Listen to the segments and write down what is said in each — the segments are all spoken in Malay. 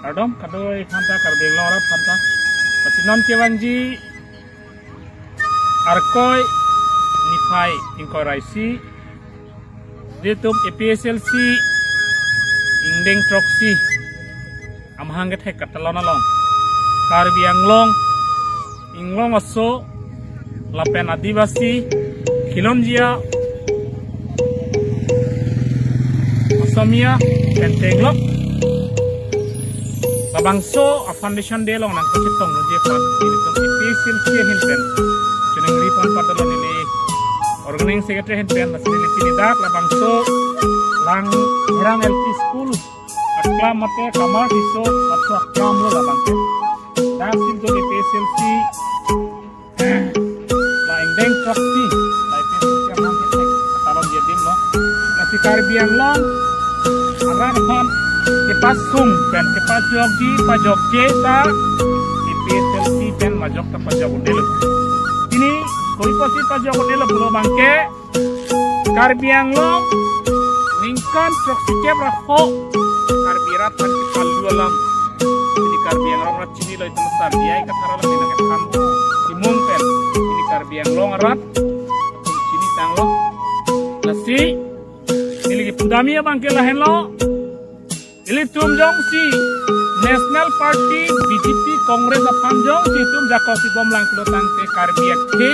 Ardom kadoi phanta karbeng lorap phanta pasinon kewanji arkoi nifai ingkoi raisi ditum APSLC ingdeng troksi amhang get hek katalona long Karbi Anglong Inglong aso lapen adivasi Khilonjia Asomia Pentenglok Babangso a foundation de long nang kachitong no je pat ditum APSLC hinten chuneng ripon padalon ni organizing secretary hinten nasinili pinidak labangso lang Herang LP School akla mate kamar hiso atau aklam lo labangke dasim jo APSLC la ingdeng troksi la APSLC amang ketek katalon jedim lo nasi Karbi Anglong aran pon kepas sung pen kepas jogji pajok jeta APSLC pen majok ta pajok udel ini koi posi pajok udel pulo bangke Karbi Anglong ningkan troksi kebra ho Karbi ratan kepal dua lam ini Karbi Anglong rat cini lo itu besar dia ikat haralang ini nak ham imung pen ini Karbi Anglong rat cini tanglo nasi ini lagi pudami ya bangke lahen lo ini tum jong si National Party BJP Kongres apam jong si tum jako si bom lang pulo tangke Karbi akhe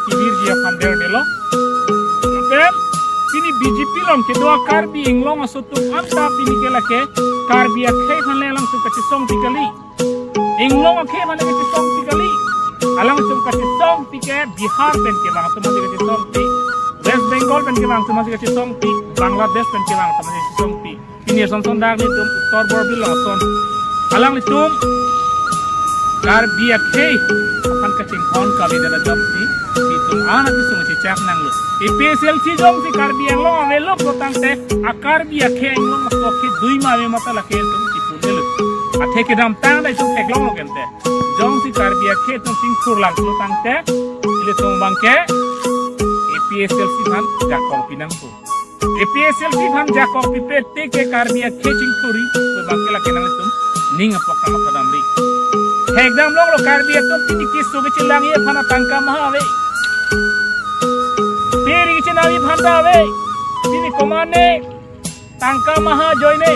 kibir dia pander delo pen ini BJP long kedua Karbi Anglong asutum anta pini kelake Karbi akhe hanle langsung ke song tikali Anglong akhe hanle ke song tikali langsung ke song tike Bihar pen ke bang semua ke song ti West Bengal pen ke bang semua ke song ti Bangladesh pen ke bang semua ke song ti ini son dak ni tum Uttar Borbil son alang litum Karbi akhe akan ke hon kali dana job ti itu anak itu masih cak nang lu APSLC jong si Karbi Anglong avelo protang te akar bi akhe Anglong soke dui mawe mata lake tum tipudel athe ke dam tang dai tum eklong lo kente jong si Karbi akhe tum singpur lang protang te ile tum bangke APSLC ban jakong pinang pu APSLC ban jakong pipete ke Karbi akhe singpuri to bangke lake nang tum ning apok kama kadamri hegdam long lo Karbi akhe pini kisu bechilang ye phana tangka mahawe Peri kicinawi phanda ave ini komane tangka maha joine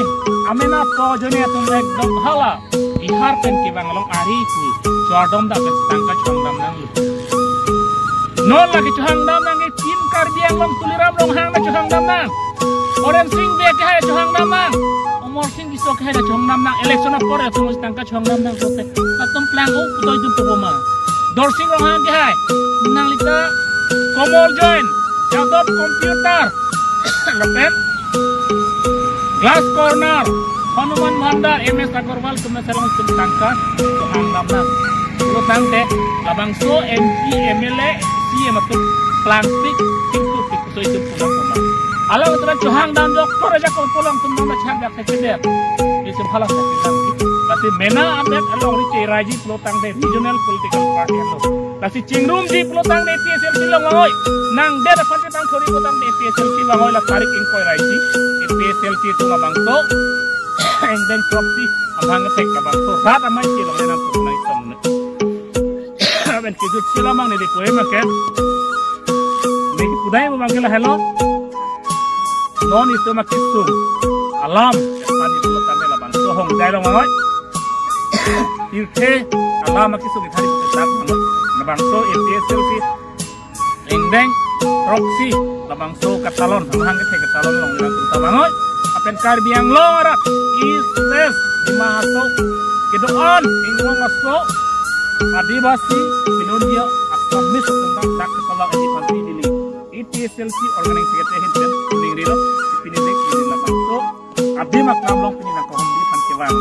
amena po joine atum ekdom hala Bihar pen ke banglong ari ku chodom da tangka chongdam nang non lagi chongdam nang tim Karbi Anglong tuliram long hang na chongdam nang oren sing be ke ha chongdam nang omor sing biso ke ha chongdam nang election pore atum tangka chongdam nang kote atum plan o putoi dum poma dorsing long hang ke ha nang lita Komol join Jadot komputer lepen Glass corner Hanuman Mandar MS Agarwal kemesalang tangka tuhang namna lu tangte abang so MP MLA si matuk plastik itu so itu pulang sama alang teran tuhang dan doktor aja kau pulang tumang macam dak keceder itu halas bilang tapi mena update along rice raji lu tangte regional political party lo kasi cingrum di pelotang di APSLC lang mangoy nang der pati tang khori pelotang di APSLC mangoy la tarik inkoy raisi APSLC itu mabangto and then proxy amhang tek kabangto rat amai ki long nang punai somne ben ki jut sila mang ni di poema ke ni pudai mo mangela hello non itu makisu alam pani pelotang la bangto hong dai long mangoy tirte alam makisu ni thari petak labangso APSLC ingdeng proxy labangso katalon hamhang ke katalon long nang tabangoy apen Karbi Anglong arat east west dimahaso kedoan Anglong aso adivasi Khilonjia asam mis tentang dak kepala di panti dili APSLC organizing secretary hinten ning rilo pinidek di labangso abdi makam long pinina ko di pantiwang